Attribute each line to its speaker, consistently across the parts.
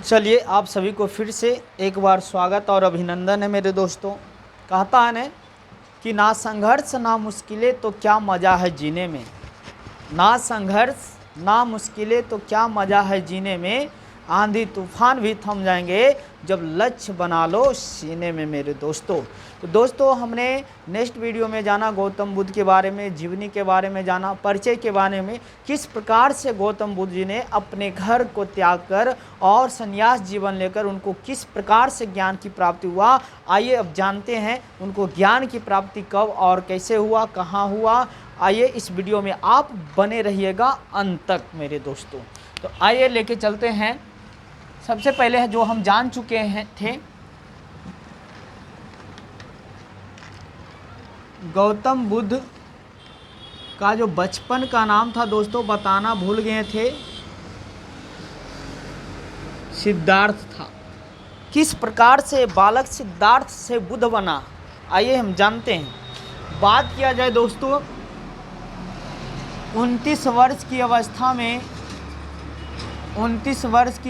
Speaker 1: चलिए आप सभी को फिर से एक बार स्वागत और अभिनंदन है मेरे दोस्तों। कहता है ना कि ना संघर्ष ना मुश्किलें तो क्या मज़ा है जीने में। ना संघर्ष ना मुश्किलें तो क्या मज़ा है जीने में। आंधी तूफान भी थम जाएंगे जब लक्ष्य बना लो सीने में मेरे दोस्तों। तो दोस्तों हमने नेक्स्ट वीडियो में जाना गौतम बुद्ध के बारे में, जीवनी के बारे में जाना, परिचय के बारे में, किस प्रकार से गौतम बुद्ध जी ने अपने घर को त्याग कर और संन्यास जीवन लेकर उनको किस प्रकार से ज्ञान की प्राप्ति हुआ। आइए अब जानते हैं उनको ज्ञान की प्राप्ति कब और कैसे हुआ, कहाँ हुआ। आइए इस वीडियो में आप बने रहिएगा अंत तक मेरे दोस्तों। तो आइए लेके चलते हैं। सबसे पहले जो हम जान चुके हैं थे, गौतम बुद्ध का जो बचपन का नाम था दोस्तों बताना भूल गए थे, सिद्धार्थ था। किस प्रकार से बालक सिद्धार्थ से बुद्ध बना, आइए हम जानते हैं। बात किया जाए दोस्तों 29 वर्ष की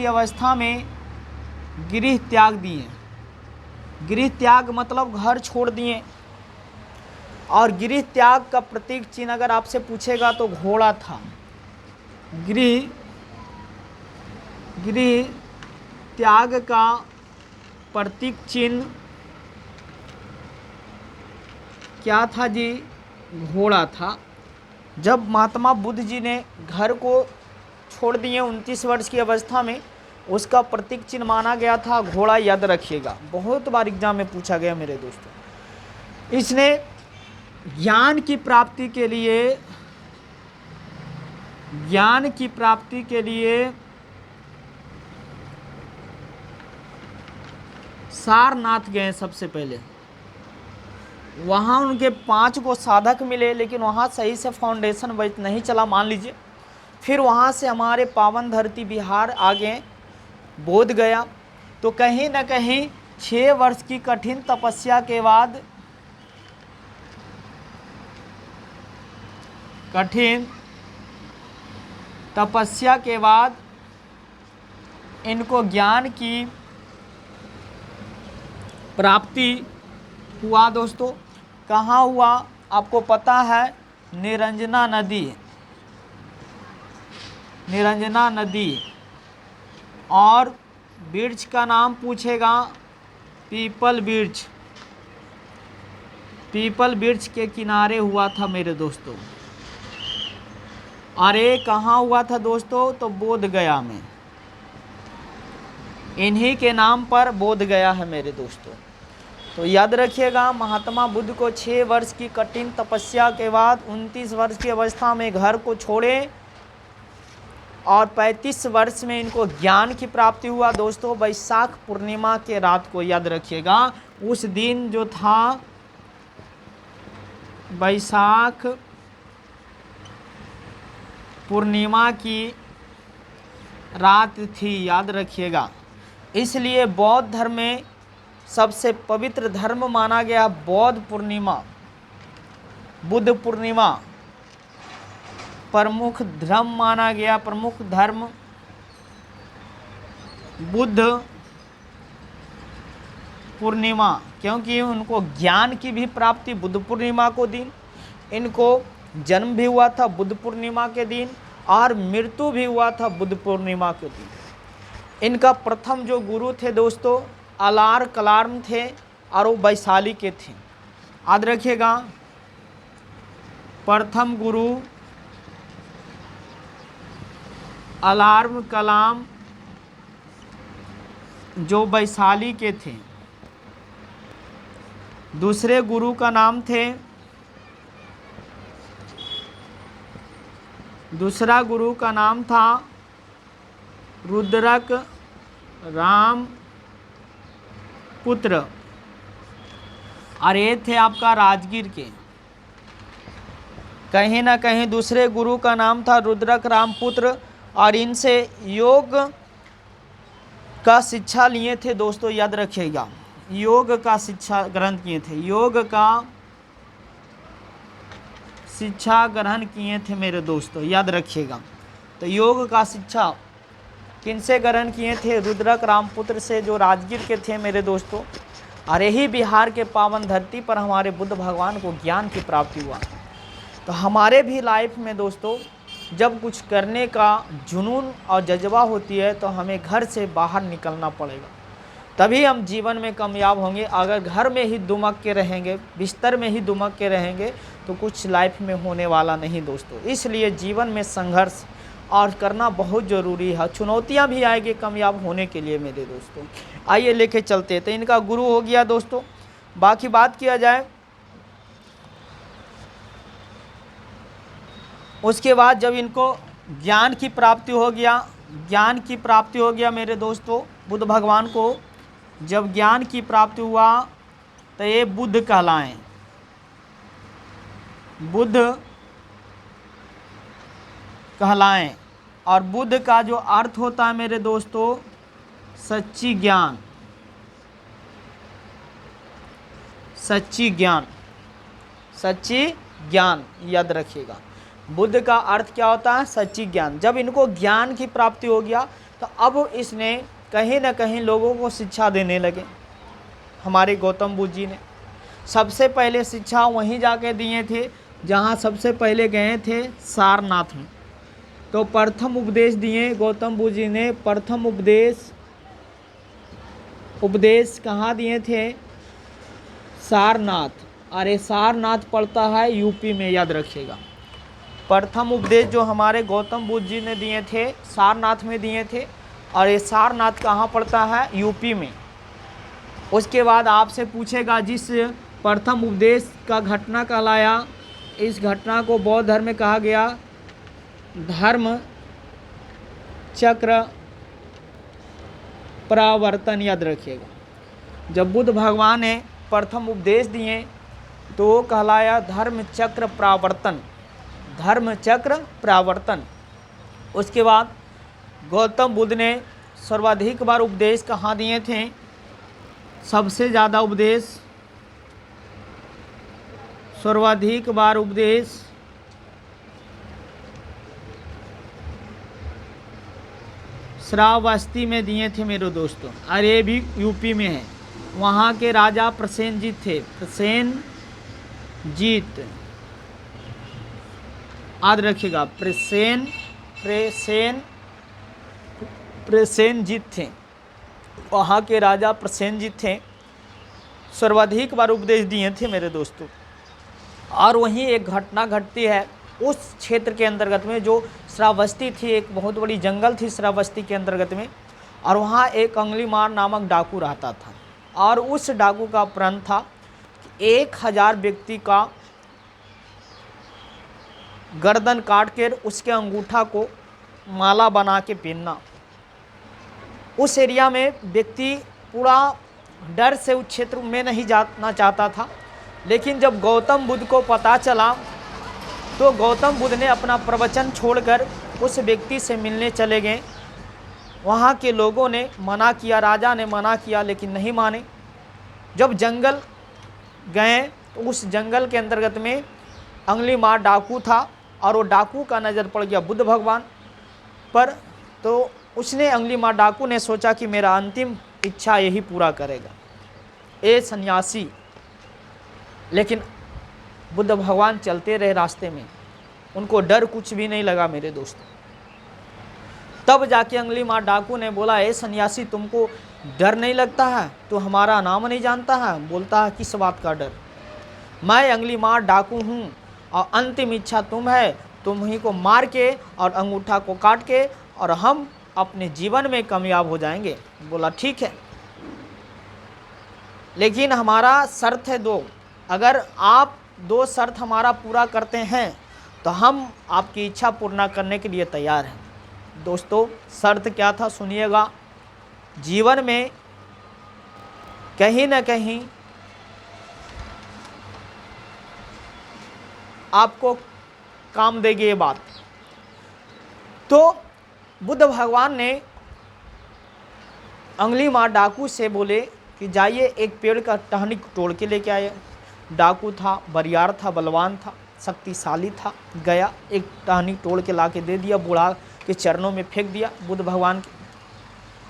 Speaker 1: अवस्था में गृह त्याग दिए। गृह त्याग मतलब घर छोड़ दिए। और गृह त्याग का प्रतीक चिन्ह अगर आपसे पूछेगा तो घोड़ा था। गृह त्याग का प्रतीक चिन्ह क्या था जी? घोड़ा था। जब महात्मा बुद्ध जी ने घर को छोड़ दिए 29 वर्ष की अवस्था में, उसका प्रतीक चिन्ह माना गया था घोड़ा। याद रखिएगा, बहुत बार एग्जाम में पूछा गया मेरे दोस्तों। इसने ज्ञान की प्राप्ति के लिए सारनाथ गए। सबसे पहले वहाँ उनके 5 को साधक मिले, लेकिन वहाँ सही से फाउंडेशन नहीं चला मान लीजिए। फिर वहाँ से हमारे पावन धरती बिहार आ गए, बोध गया। तो कहीं ना कहीं 6 वर्ष की कठिन तपस्या के बाद इनको ज्ञान की प्राप्ति हुआ दोस्तों। कहाँ हुआ आपको पता है? निरंजना नदी। और वृक्ष का नाम पूछेगा पीपल वृक्ष के किनारे हुआ था मेरे दोस्तों। अरे कहाँ हुआ था दोस्तों? तो बोध गया में। इन्हीं के नाम पर बोध गया है मेरे दोस्तों। तो याद रखिएगा, महात्मा बुद्ध को 6 वर्ष की कठिन तपस्या के बाद 29 वर्ष की अवस्था में घर को छोड़े और 35 वर्ष में इनको ज्ञान की प्राप्ति हुआ दोस्तों। वैशाख पूर्णिमा के रात को याद रखिएगा, उस दिन जो था वैशाख पूर्णिमा की रात थी, याद रखिएगा। इसलिए बौद्ध धर्म में सबसे पवित्र धर्म माना गया बुद्ध पूर्णिमा प्रमुख धर्म माना गया। प्रमुख धर्म बुद्ध पूर्णिमा, क्योंकि उनको ज्ञान की भी प्राप्ति बुद्ध पूर्णिमा को दिन, इनको जन्म भी हुआ था बुद्ध पूर्णिमा के दिन और मृत्यु भी हुआ था बुद्ध पूर्णिमा के दिन। इनका प्रथम जो गुरु थे दोस्तों अलार कलाम थे और वो वैशाली के थे। याद रखिएगा, प्रथम गुरु अलार्म कलाम जो वैशाली के थे। दूसरे गुरु का नाम थे, दूसरा गुरु का नाम था रुद्रक राम पुत्र, और ये थे आपका राजगीर के। कहीं ना कहीं दूसरे गुरु का नाम था रुद्रक रामपुत्र, और इनसे योग का शिक्षा लिए थे दोस्तों। याद रखिएगा, योग का शिक्षा ग्रहण किए थे, योग का शिक्षा ग्रहण किए थे मेरे दोस्तों। याद रखिएगा, तो योग का शिक्षा किनसे ग्रहण किए थे? रुद्रक रामपुत्र से, जो राजगीर के थे मेरे दोस्तों। और यही बिहार के पावन धरती पर हमारे बुद्ध भगवान को ज्ञान की प्राप्ति हुआ। तो हमारे भी लाइफ में दोस्तों जब कुछ करने का जुनून और जज्बा होती है तो हमें घर से बाहर निकलना पड़ेगा, तभी हम जीवन में कामयाब होंगे। अगर घर में ही दुमक के रहेंगे, बिस्तर में ही दुमक के रहेंगे तो कुछ लाइफ में होने वाला नहीं दोस्तों। इसलिए जीवन में संघर्ष और करना बहुत ज़रूरी है। चुनौतियां भी आएगी कामयाब होने के लिए मेरे दोस्तों। आइए लेके चलते। तो इनका गुरु हो गया दोस्तों। बाकी बात किया जाए, उसके बाद जब इनको ज्ञान की प्राप्ति हो गया, मेरे दोस्तों, बुद्ध भगवान को जब ज्ञान की प्राप्ति हुआ तो ये बुद्ध कहलाएं। और बुद्ध का जो अर्थ होता है मेरे दोस्तों, सच्ची ज्ञान याद रखिएगा। बुद्ध का अर्थ क्या होता है? सच्ची ज्ञान। जब इनको ज्ञान की प्राप्ति हो गया तो अब इसने कहीं ना कहीं लोगों को शिक्षा देने लगे। हमारे गौतम बुद्ध जी ने सबसे पहले शिक्षा वहीं जाके दिए थे जहाँ सबसे पहले गए थे, सारनाथ में। तो प्रथम उपदेश दिए गौतम बुद्ध जी ने। प्रथम उपदेश कहाँ दिए थे? सारनाथ। अरे सारनाथ पड़ता है यूपी में, याद रखिएगा। प्रथम उपदेश जो हमारे गौतम बुद्ध जी ने दिए थे सारनाथ में दिए थे, और ये सारनाथ कहाँ पड़ता है? यूपी में। उसके बाद आपसे पूछेगा जिस प्रथम उपदेश का घटना कहलाया, इस घटना को बौद्ध धर्म में कहा गया धर्म चक्र प्रवर्तन, याद रखिएगा। जब बुद्ध भगवान ने प्रथम उपदेश दिए तो कहलाया धर्म चक्र प्रवर्तन। उसके बाद गौतम बुद्ध ने सर्वाधिक बार उपदेश कहाँ दिए थे? सबसे ज़्यादा उपदेश, सर्वाधिक बार उपदेश श्रावस्ती में दिए थे मेरे दोस्तों। और ये भी यूपी में है। वहाँ के राजा प्रसेनजीत थे। याद रखिएगा, प्रसेनजीत थे। वहाँ के राजा प्रसेनजीत थे। सर्वाधिक बार उपदेश दिए थे मेरे दोस्तों। और वहीं एक घटना घटती है उस क्षेत्र के अंतर्गत में, जो श्रावस्ती थी, एक बहुत बड़ी जंगल थी श्रावस्ती के अंतर्गत में। और वहाँ एक अंगुलीमाल नामक डाकू रहता था। और उस डाकू का प्रण था कि 1000 व्यक्ति का गर्दन काट कर उसके अंगूठा को माला बना के पहनना। उस एरिया में व्यक्ति पूरा डर से उस क्षेत्र में नहीं जाना चाहता था। लेकिन जब गौतम बुद्ध को पता चला तो गौतम बुद्ध ने अपना प्रवचन छोड़कर उस व्यक्ति से मिलने चले गए। वहाँ के लोगों ने मना किया, राजा ने मना किया, लेकिन नहीं माने। जब जंगल गए तो उस जंगल के अंतर्गत में अंगुलीमाल डाकू था, और वो डाकू का नज़र पड़ गया बुद्ध भगवान पर। तो उसने अंगुलीमाल डाकू ने सोचा कि मेरा अंतिम इच्छा यही पूरा करेगा, ए सन्यासी। लेकिन बुद्ध भगवान चलते रहे रास्ते में, उनको डर कुछ भी नहीं लगा मेरे दोस्तों। तब जाके अंगुलीमाल डाकू ने बोला, ए सन्यासी, तुमको डर नहीं लगता है? तो हमारा नाम नहीं जानता है? बोलता है, किस बात का डर? मैं अंगुलीमाल डाकू हूँ और अंतिम इच्छा तुम है, तुम ही को मार के और अंगूठा को काट के और हम अपने जीवन में कामयाब हो जाएंगे। बोला ठीक है, लेकिन हमारा शर्त है 2। अगर आप 2 शर्त हमारा पूरा करते हैं तो हम आपकी इच्छा पूर्ण करने के लिए तैयार हैं। दोस्तों शर्त क्या था सुनिएगा। जीवन में कहीं ना कहीं आपको काम देगी ये बात। तो बुद्ध भगवान ने अंगुलीमाल डाकू से बोले कि जाइए एक पेड़ का टहनी तोड़ के लेके आए। डाकू था, बरियार था, बलवान था, शक्तिशाली था। गया एक टहनी तोड़ के ला के दे दिया, बूढ़ा के चरणों में फेंक दिया बुद्ध भगवान के।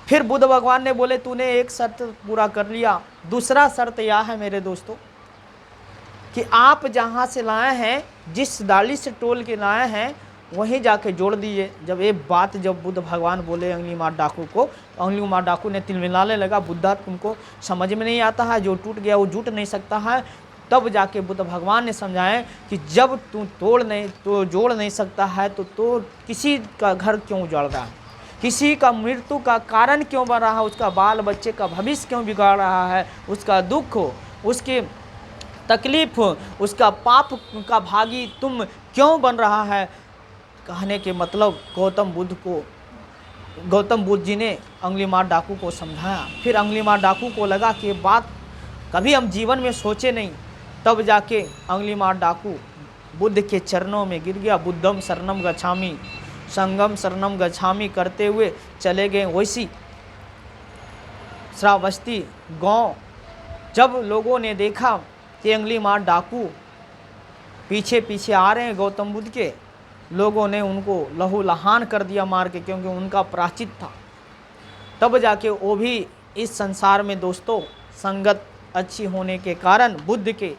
Speaker 1: फिर बुद्ध भगवान ने बोले तूने एक शर्त पूरा कर लिया, दूसरा शर्त यह है मेरे दोस्तों कि आप जहाँ से लाए हैं, जिस डाली से तोल के लाए हैं वहीं जाके जोड़ दीजिए। जब ये बात जब बुद्ध भगवान बोले अंगुली मार डाकू को, तो अंगुली मार डाकू ने तिलमिलाने लगा, बुद्धा तुमको समझ में नहीं आता है, जो टूट गया वो जुट नहीं सकता है। तब जाके बुद्ध भगवान ने समझाए कि जब तू जोड़ नहीं सकता है तो किसी का घर क्यों उजाड़ रहा है, किसी का मृत्यु का कारण क्यों बन रहा है, उसका बाल बच्चे का भविष्य क्यों बिगाड़ रहा है, उसका दुख हो, उसकी तकलीफ हो, उसका पाप का भागी तुम क्यों बन रहा है। कहने के मतलब गौतम बुद्ध जी ने अंगुली मार डाकू को समझाया। फिर अंगुली मार डाकू को लगा कि ये बात कभी हम जीवन में सोचे नहीं। तब जाके अंगुली मार डाकू बुद्ध के चरणों में गिर गया। बुद्धम शरणम गच्छामि संगम शरणम गच्छामि करते हुए चले गए। वैसी श्रावस्ती गांव जब लोगों ने देखा कि अंगुली मार डाकू पीछे पीछे आ रहे हैं गौतम बुद्ध के, लोगों ने उनको लहूलुहान कर दिया मार के, क्योंकि उनका प्रायश्चित था। तब जाके वो भी इस संसार में दोस्तों संगत अच्छी होने के कारण, बुद्ध के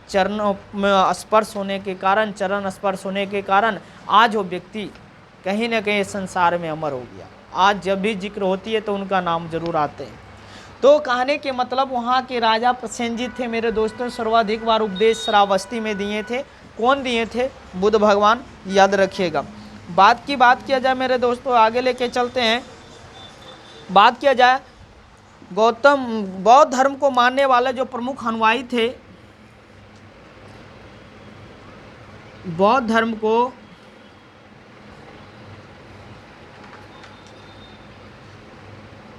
Speaker 1: चरणों में स्पर्श होने के कारण, चरण स्पर्श होने के कारण आज वो व्यक्ति कहीं ना कहीं संसार में अमर हो गया। आज जब भी जिक्र होती है तो उनका नाम जरूर आते हैं। तो कहने के मतलब वहाँ के राजा प्रसेनजीत थे मेरे दोस्तों, सर्वाधिक बार उपदेश श्रावस्ती में दिए थे। कौन दिए थे? बुद्ध भगवान, याद रखिएगा। बात किया जाए मेरे दोस्तों, आगे लेके चलते हैं। बात किया जाए गौतम बौद्ध धर्म को मानने वाले जो प्रमुख अनुयायी थे, बौद्ध धर्म को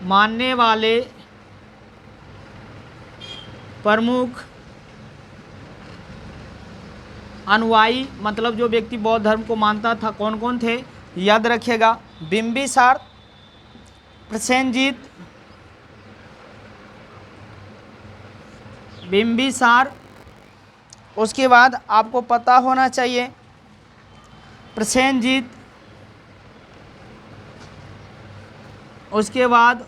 Speaker 1: मानने वाले प्रमुख अनुयायी मतलब जो व्यक्ति बौद्ध धर्म को मानता था, कौन कौन थे? याद रखिएगा, बिंबिसार, प्रसेनजीत, बिंबिसार, उसके बाद आपको पता होना चाहिए प्रसेनजीत, उसके बाद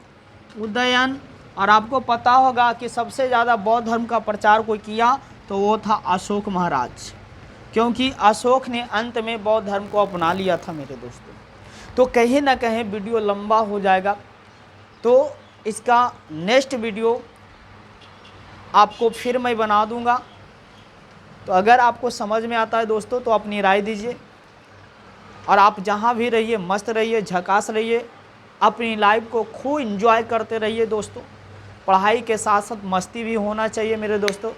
Speaker 1: उदयन, और आपको पता होगा कि सबसे ज़्यादा बौद्ध धर्म का प्रचार कोई किया तो वो था अशोक महाराज, क्योंकि अशोक ने अंत में बौद्ध धर्म को अपना लिया था मेरे दोस्तों। तो कहीं ना कहीं वीडियो लंबा हो जाएगा, तो इसका नेक्स्ट वीडियो आपको फिर मैं बना दूंगा। तो अगर आपको समझ में आता है दोस्तों तो अपनी राय दीजिए, और आप जहाँ भी रहिए मस्त रहिए, झकास रहिए, अपनी लाइफ को खूब एंजॉय करते रहिए दोस्तों। पढ़ाई के साथ साथ मस्ती भी होना चाहिए मेरे दोस्तों।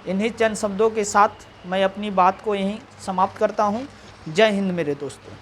Speaker 1: इन्हीं चंद शब्दों के साथ मैं अपनी बात को यहीं समाप्त करता हूँ। जय हिंद मेरे दोस्तों।